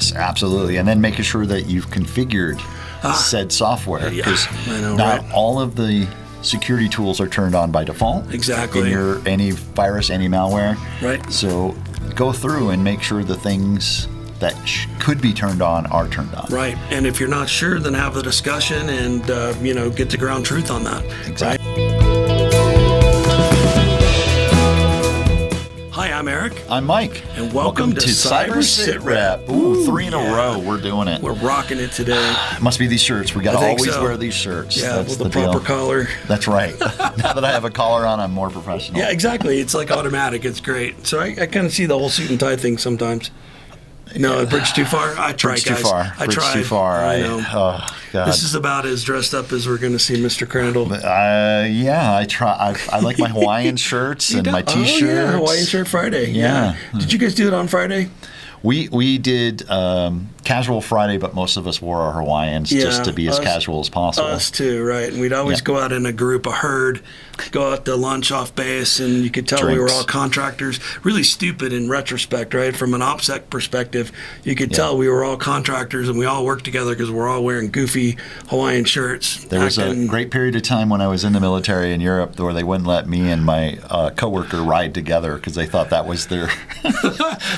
Yes, absolutely. And then making sure that you've configured said software, because not all of the security tools are turned on by default. Exactly. In your any virus, any malware. Right. So go through and make sure the things that could be turned on are turned on. Right. And if you're not sure, then have the discussion and get the ground truth on that. Exactly. Right? Hi, I'm Eric. I'm Mike. And welcome to Cyber Sitrep. Ooh, 3 in a row. We're doing it. We're rocking it today. Must be these shirts. We got to always so. Wear these shirts. Yeah, That's with the proper deal. collar. That's right. Now that I have a collar on, I'm more professional. Yeah, exactly. It's like automatic. It's great. So I kind of see the whole suit and tie thing sometimes. No, a bridge too far? I tried, Bridge guys. too far. I Bridge tried. too far. I know. Oh, God. This is about as dressed up as we're going to see Mr. Crandall. Yeah, I try. I like my Hawaiian shirts and my T-shirts. Oh, yeah, Hawaiian Shirt Friday. Yeah. Did you guys do it on Friday? We did casual Friday, but most of us wore our Hawaiians just to be as casual as possible. Us too, right? And we'd always go out in a group, a herd, go out to lunch off base, and you could tell we were all contractors. Really stupid in retrospect, right? From an OPSEC perspective, you could tell we were all contractors and we all worked together because we're all wearing goofy Hawaiian shirts. There was a great period of time when I was in the military in Europe where they wouldn't let me and my coworker ride together because they thought that was their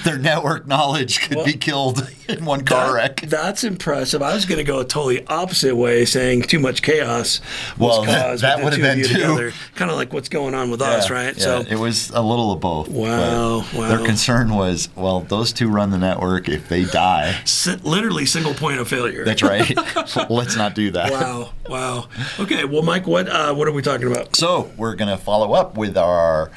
their network knowledge could be killed in one car wreck. That's impressive. I was going to go a totally opposite way, saying too much chaos was caused. That would have been too. Kind of like what's going on with us, right? Yeah, so it was a little of both. Wow. Their concern was, well, those two run the network. If they die, literally single point of failure. That's right. Let's not do that. Wow. Okay. Well, Mike, what are we talking about? So we're going to follow up with our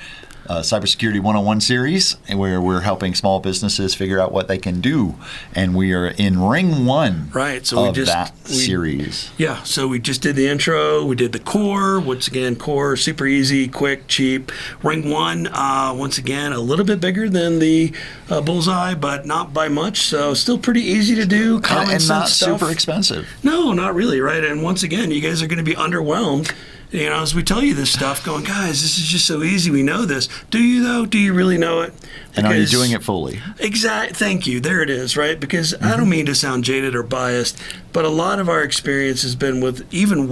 Cybersecurity 101 series, where we're helping small businesses figure out what they can do, and we are in ring 1 of that series. Yeah, so we just did the intro, we did the core. Once again, core, super easy, quick, cheap. Ring 1, once again, a little bit bigger than the bullseye, but not by much, so still pretty easy to do, common and sense not stuff. Super expensive. No, not really, right? And once again, you guys are going to be underwhelmed. As we tell you this stuff, going, guys, this is just so easy. We know this. Do you, though? Do you really know it? And are you doing it fully? Exactly. Thank you. There it is, right? Because I don't mean to sound jaded or biased, but a lot of our experience has been with even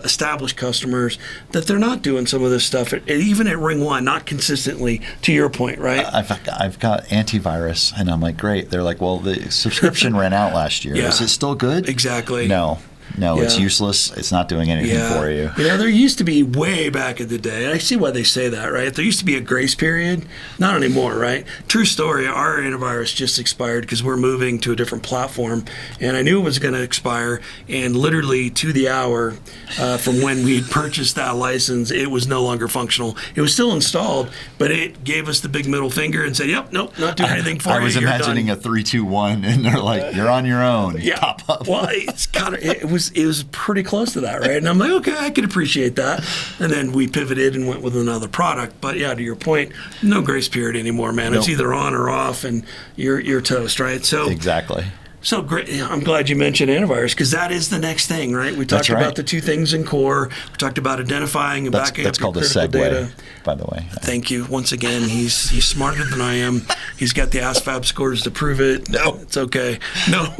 established customers that they're not doing some of this stuff, even at Ring 1, not consistently, to your point, right? I've got antivirus, and I'm like, great. They're like, well, the subscription ran out last year. Yeah. Is it still good? Exactly. No, it's useless. It's not doing anything for you. There used to be way back in the day, I see why they say that, right? There used to be a grace period. Not anymore, right? True story, our antivirus just expired because we're moving to a different platform, and I knew it was going to expire, and literally to the hour from when we purchased that license, it was no longer functional. It was still installed, but it gave us the big middle finger and said, yep, nope, not doing anything for you. I was imagining a 3, 2, 1, and they're like, you're on your own. Yeah. Pop up. Well, it was pretty close to that, right? And I'm like, okay, I could appreciate that. And then we pivoted and went with another product. But yeah, to your point, no grace period anymore, man. Nope. It's either on or off, and you're toast, right? So exactly. So great. I'm glad you mentioned antivirus, because that is the next thing, right? We talked about the two things in core. We talked about identifying and backing up your critical data. By the way. Thank you. Once again, he's smarter than I am. He's got the ASVAB scores to prove it. No. It's okay. No.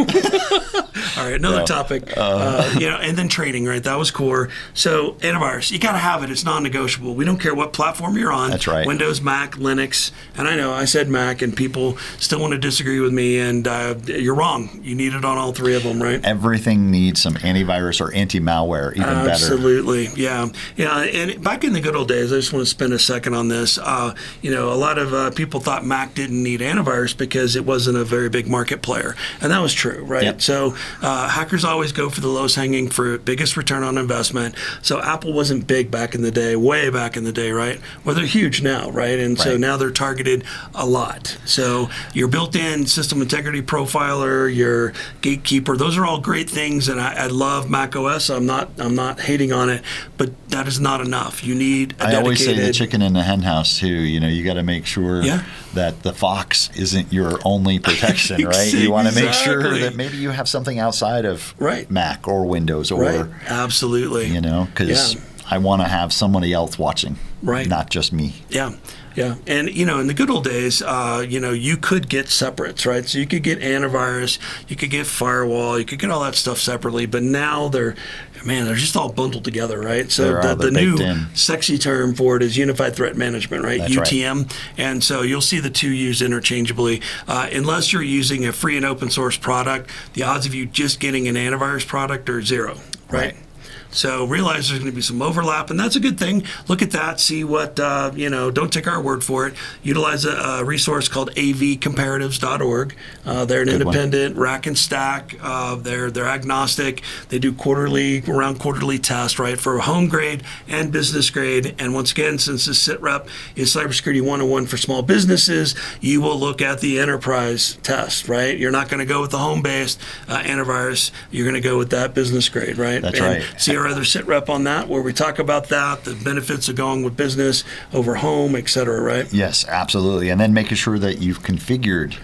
All right, another topic. And then training, right? That was core. So antivirus, you got to have it. It's non-negotiable. We don't care what platform you're on. That's right. Windows, Mac, Linux. And I know I said Mac, and people still want to disagree with me, and you're wrong. You need it on all three of them, right? Everything needs some antivirus or anti-malware, even better. Absolutely, yeah. And back in the good old days, I just want to spend a second on this. A lot of people thought Mac didn't need antivirus because it wasn't a very big market player, and that was true, right? Yep. So hackers always go for the lowest hanging for biggest return on investment. So Apple wasn't big back in the day, way back in the day, right? Well, they're huge now, right? And so now they're targeted a lot. So your built-in system integrity profiler, your gatekeeper, those are all great things, and I love Mac OS. I'm not hating on it, but that is not enough. You need a dedicated. I always say the chicken in the hen house too. You got to make sure that the fox isn't your only protection, right? You want to make sure that maybe you have something outside of Mac or Windows or absolutely. Because I want to have somebody else watching, not just me. Yeah. Yeah, and in the good old days, you could get separates, right? So you could get antivirus, you could get firewall, you could get all that stuff separately. But now they're just all bundled together, right? So the new sexy term for it is Unified Threat Management, right? That's UTM. Right. And so you'll see the two used interchangeably. Unless you're using a free and open source product, the odds of you just getting an antivirus product are zero, right? So realize there's going to be some overlap, and that's a good thing. Look at that, see what, don't take our word for it. Utilize a resource called avcomparatives.org. They're an independent rack and stack. They're agnostic. They do quarterly tests, right, for home grade and business grade. And once again, since this Sitrep is Cybersecurity 101 for small businesses, you will look at the enterprise test, right? You're not going to go with the home-based antivirus. You're going to go with that business grade, right? That's right. See our other Sitrep on that, where we talk about that, the benefits of going with business over home, et cetera, right? Yes, absolutely. And then making sure that you've configured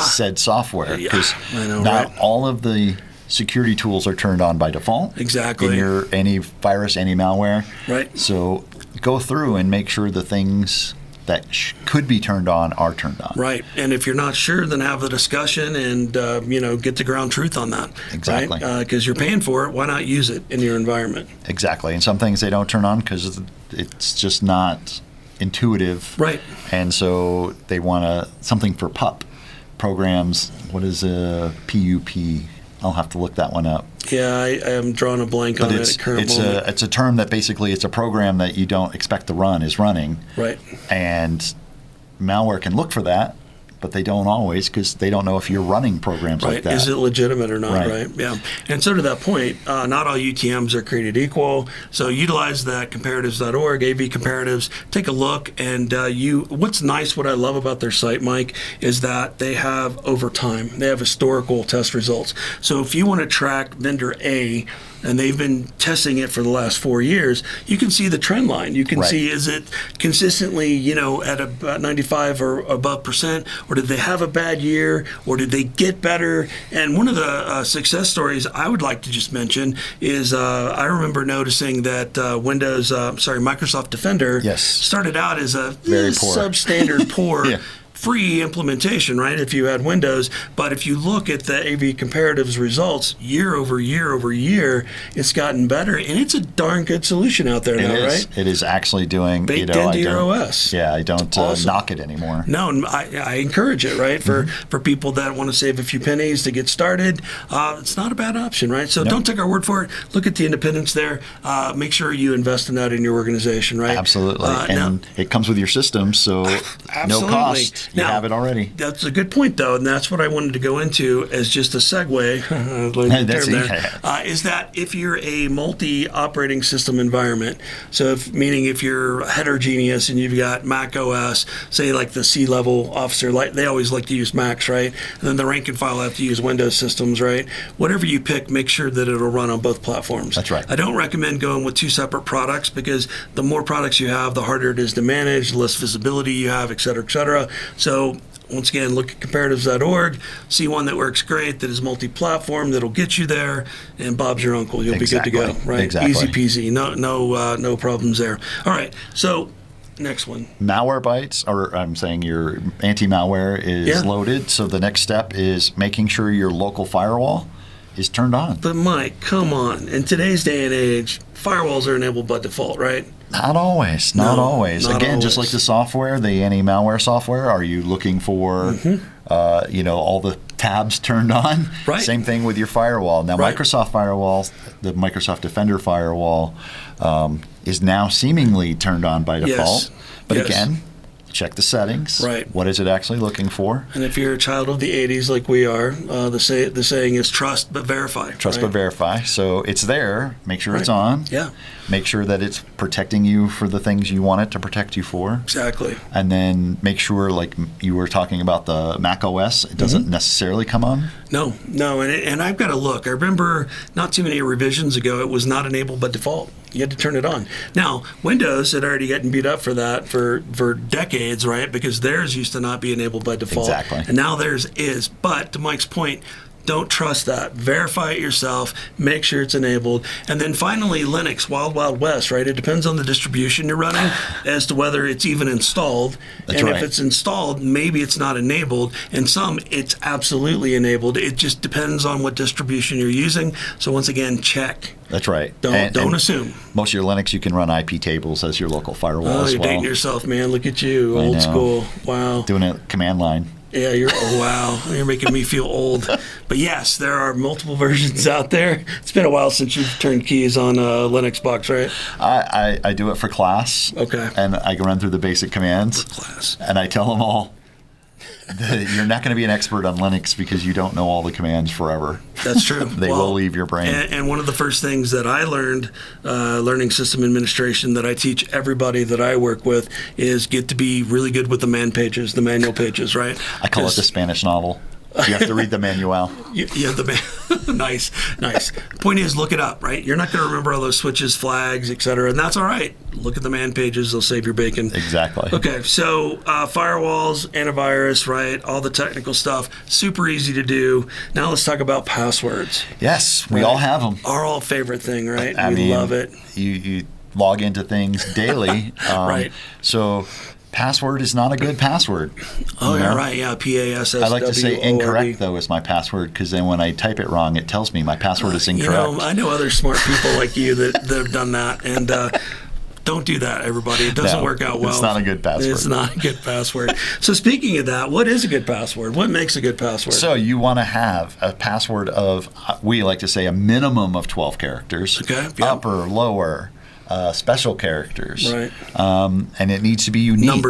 said software, because not all of the security tools are turned on by default. Exactly. In any virus, any malware. Right. So go through and make sure the things that could be turned on are turned on. Right. And if you're not sure, then have the discussion and, get the ground truth on that. Exactly. Because you're paying for it. Why not use it in your environment? Exactly. And some things they don't turn on because it's just not intuitive. Right. And so they want something for PUP programs. What is a PUP? I'll have to look that one up. Yeah, I am drawing a blank on it at current moment. It's a term that basically it's a program that you don't expect to run is running. Right. And malware can look for that, but they don't always, because they don't know if you're running programs like that. Is it legitimate or not, right? Yeah. And so to that point, not all UTMs are created equal. So utilize that comparatives.org, AV Comparatives. Take a look. And what's nice, what I love about their site, Mike, is that they have over time. They have historical test results. So if you want to track vendor A, and they've been testing it for the last 4 years, you can see the trend line. You can see, is it consistently, at about 95 or above %, or did they have a bad year, or did they get better? And one of the success stories I would like to just mention is I remember noticing that Microsoft Defender started out as a substandard poor free implementation, right, if you had Windows. But if you look at the AV Comparatives results year over year over year, it's gotten better, and it's a darn good solution out there now, right? It is actually doing, baked into your OS. Yeah, I don't knock it anymore. No, I encourage it, right, for people that want to save a few pennies to get started. It's not a bad option, right? So don't take our word for it. Look at the independence there. Make sure you invest in that in your organization, right? Absolutely. And it comes with your system, so no cost. You have it already. That's a good point, though, and that's what I wanted to go into as just a segue. Is that if you're a multi-operating system environment, so meaning if you're heterogeneous and you've got Mac OS, say like the C-level officer, they always like to use Macs, right? And then the rank and file have to use Windows systems, right? Whatever you pick, make sure that it'll run on both platforms. That's right. I don't recommend going with two separate products, because the more products you have, the harder it is to manage, the less visibility you have, et cetera, et cetera. So once again, look at comparatives.org, see one that works great, that is multi-platform, that'll get you there, and Bob's your uncle. You'll be good to go, right? Exactly. Easy peasy, no problems there. All right, so next one. Malwarebytes, or I'm saying your anti-malware is loaded. So the next step is making sure your local firewall is turned on. But Mike, come on. In today's day and age, firewalls are enabled by default, right? Not always. Not always. Again, just like the software, the anti-malware software, are you looking for, all the tabs turned on? Right. Same thing with your firewall. Now, Microsoft firewalls, the Microsoft Defender firewall, is now seemingly turned on by default. But again, check the settings. Right. What is it actually looking for? And if you're a child of the 80s like we are, the saying is trust but verify. Trust but verify. So it's there. Make sure it's on. Yeah. Make sure that it's protecting you for the things you want it to protect you for. Exactly. And then make sure, like you were talking about the Mac OS, it doesn't necessarily come on. No. And I've got to look. I remember not too many revisions ago, it was not enabled by default. You had to turn it on. Now, Windows had already gotten beat up for that for decades, right? Because theirs used to not be enabled by default. Exactly. And now theirs is. But to Mike's point, Don't trust that. Verify it yourself. Make sure it's enabled. And then finally, Linux, wild, wild west, right? It depends on the distribution you're running as to whether it's even installed. That's and right. if it's installed, maybe it's not enabled. And some, it's absolutely enabled. It just depends on what distribution you're using. So once again, check. That's right. Don't assume. Most of your Linux, you can run IP tables as your local firewall as You're well. dating yourself, man. Look at you, old school. Wow. Doing a command line. Yeah, wow. You're making me feel old. But yes, there are multiple versions out there. It's been a while since you've turned keys on a Linux box, right? I do it for class. Okay. And I can run through the basic commands. For class. And I tell them all that you're not going to be an expert on Linux because you don't know all the commands forever. That's true. They will leave your brain. And one of the first things that I learned, learning system administration, that I teach everybody that I work with is get to be really good with the pages, the manual pages, right? I call it the Spanish novel. You have to read the manual. Yeah, nice. Point is, look it up, right? You're not going to remember all those switches, flags, etc., and that's all right. Look at the man pages; they'll save your bacon. Exactly. Okay, so firewalls, antivirus, right? All the technical stuff, super easy to do. Now let's talk about passwords. Yes, we all have them. Our all favorite thing, right? I mean, love it. You log into things daily, right? So. Password is not a good password. Oh, yeah, right. Yeah, PASSWORD. I like to say incorrect, though, is my password, because then when I type it wrong, it tells me my password is incorrect. I know other smart people like you that have done that, and don't do that, everybody. It doesn't work out well. It's not a good password. It's not a good password. So speaking of that, what is a good password? What makes a good password? So you want to have a password of, we like to say, a minimum of 12 characters. Okay. Yep. Upper, lower. Special characters, right? And it needs to be unique.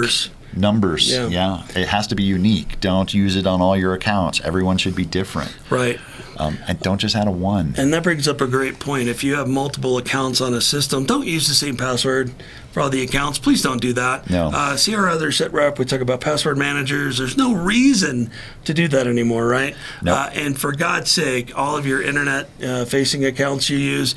Numbers, yeah. It has to be unique. Don't use it on all your accounts. Everyone should be different, right? And don't just add a 1. And that brings up a great point. If you have multiple accounts on a system, don't use the same password for all the accounts. Please don't do that. No. See our other Sitrep. We talk about password managers. There's no reason to do that anymore, right? Nope. And for God's sake, all of your internet-facing accounts you use,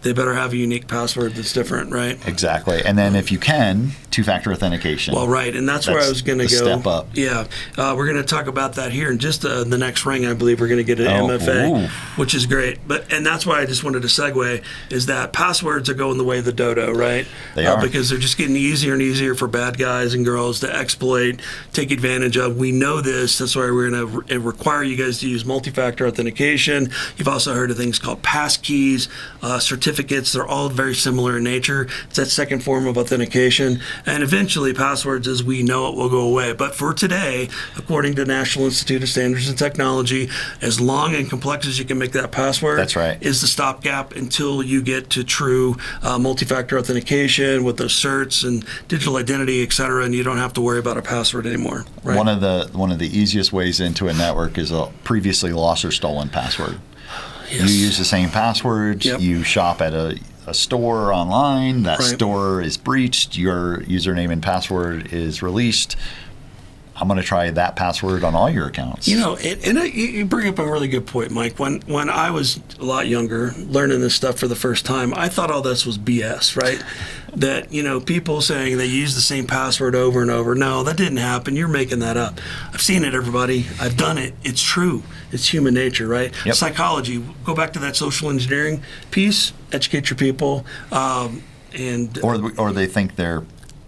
they better have a unique password that's different, right? Exactly. And then if you can, two-factor authentication. Well, right. And that's where I was going to go. Step up. Yeah. We're going to talk about that here in just the next ring. I believe we're going to get an MFA, which is great. And that's why I just wanted to segue, is that passwords are going the way of the dodo, right? They are. Because they're just getting easier and easier for bad guys and girls to exploit, take advantage of. We know this. That's why we're going to require you guys to use multi-factor authentication. You've also heard of things called passkeys, certificates. They're all very similar in nature. It's that second form of authentication. And eventually, passwords, as we know it, will go away. But for today, according to National Institute of Standards and Technology, as long and complex as you can make that password, that's right, is the stopgap until you get to true multi-factor authentication with those certs and digital identity, et cetera, and you don't have to worry about a password anymore. Right? One of the easiest ways into a network is a previously lost or stolen password. Yes. You use the same passwords. Yep. You shop at a store online. That store is breached. Your username and password is released. I'm going to try that password on all your accounts. You bring up a really good point, Mike. When I was a lot younger, learning this stuff for the first time, I thought all this was BS, right? That, people saying they use the same password over and over. No, that didn't happen. You're making that up. I've seen it, everybody. I've done it. It's true. It's human nature, right? Yep. Psychology. Go back to that social engineering piece. Educate your people. Or they think they're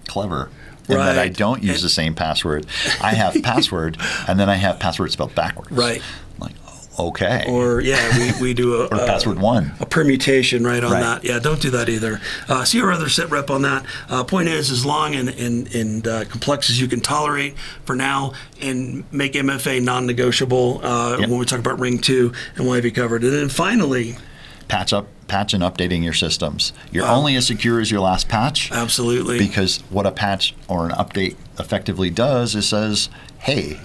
clever. And that I don't use the same password. I have password, and then I have password spelled backwards. Right. I'm like, okay. Or, we do or password 1. A permutation, right, on that. Yeah, don't do that either. See our other Sitrep on that. Point is, as long and complex as you can tolerate for now, and make MFA non-negotiable when we talk about Ring 2, and we'll have you covered. And then finally, patch and updating your systems. You're only as secure as your last patch. Absolutely. Because what a patch or an update effectively does is says, hey,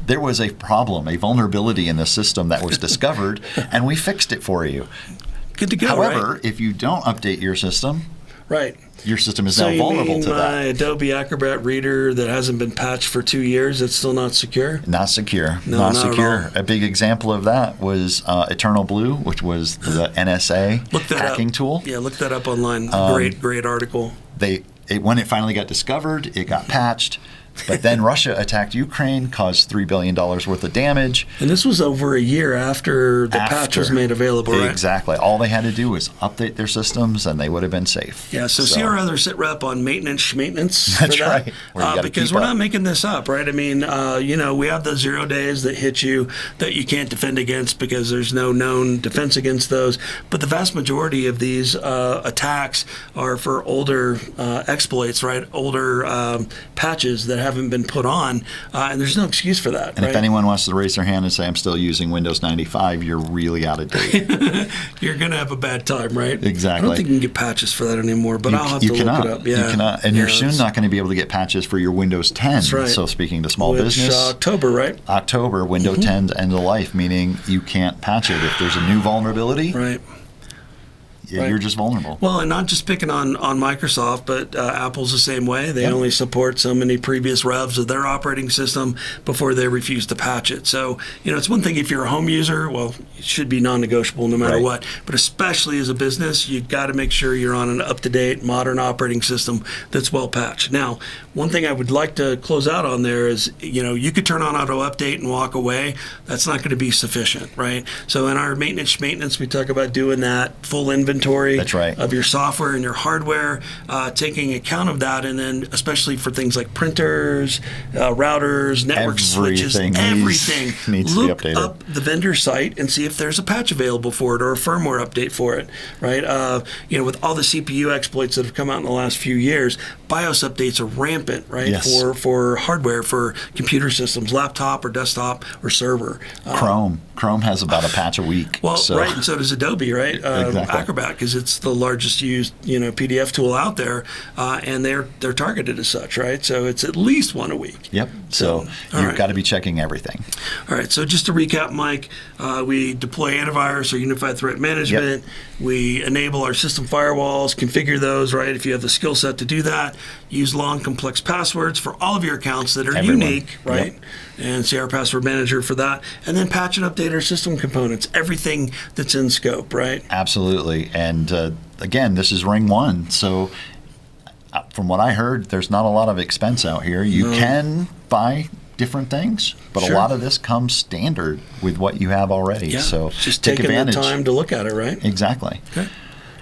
there was a problem, a vulnerability in the system that was discovered, and we fixed it for you. Good to go. However, if you don't update your system, your system is now vulnerable to that. So you mean my Adobe Acrobat Reader that hasn't been patched for 2 years, it's still not secure? Not secure. No, not secure. At all. A big example of that was Eternal Blue, which was the NSA hacking tool. Yeah, look that up online. Great article. When it finally got discovered, it got patched. But then Russia attacked Ukraine, caused $3 billion worth of damage. And this was over a year after the patch was made available, right? Exactly. All they had to do was update their systems, and they would have been safe. Yeah, so see our other sit rep on maintenance. That's right. Because we're not making this up, right? I mean, we have the 0 days that hit you that you can't defend against because there's no known defense against those. But the vast majority of these attacks are for older exploits, right? Older patches that haven't been put on, and there's no excuse for that. And if anyone wants to raise their hand and say, I'm still using Windows 95, you're really out of date. You're going to have a bad time, right? Exactly. I don't think you can get patches for that anymore, but I'll have to look it up. Yeah. You cannot. And you're soon not going to be able to get patches for your Windows 10. That's right. So speaking to small business. October, right? October, Windows 10's end of life, meaning you can't patch it. If there's a new vulnerability, right. You're just vulnerable. Well, and not just picking on Microsoft, but Apple's the same way. They only support so many previous revs of their operating system before they refuse to patch it. So, it's one thing if you're a home user, well, it should be non-negotiable no matter what. But especially as a business, you've got to make sure you're on an up-to-date, modern operating system that's well patched. Now, one thing I would like to close out on there is, you could turn on auto-update and walk away. That's not going to be sufficient, right? So in our maintenance, we talk about doing that full inventory of your software and your hardware, taking account of that, and then especially for things like printers, routers, network switches, everything needs to be updated. Look up the vendor site and see if there's a patch available for it or a firmware update for it, right? With all the CPU exploits that have come out in the last few years, BIOS updates are rampant, right? Yes. For hardware, for computer systems, laptop or desktop or server. Chrome has about a patch a week. Well, right, and so does Adobe, right? Exactly. Acrobat, because it's the largest used PDF tool out there, and they're targeted as such, right? So it's at least one a week. Yep. So you've got to be checking everything. All right. So just to recap, Mike, we deploy antivirus or unified threat management. Yep. We enable our system firewalls, configure those, right? If you have the skill set to do that, use long, complex passwords for all of your accounts that are unique, right? Yep. And see our password manager for that. And then patch and update our system components, everything that's in scope, right? Absolutely. And again, this is Ring 1. So from what I heard, there's not a lot of expense out here. You can buy different things, but a lot of this comes standard with what you have already. Yeah. So just take taking advantage. the time to look at it, right? Exactly. Okay.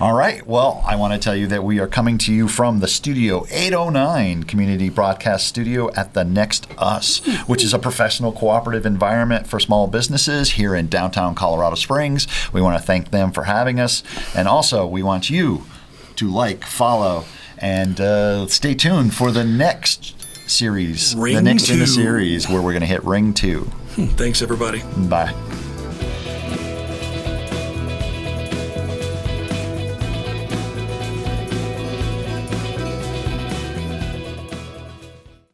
All right. Well, I want to tell you that we are coming to you from the Studio 809 Community Broadcast Studio at the Next Us, which is a professional cooperative environment for small businesses here in downtown Colorado Springs. We want to thank them for having us. And also, we want you to like, follow, and stay tuned for the next series, Ring the next 2. in the series, where we're going to hit Ring 2. Thanks, everybody. Bye.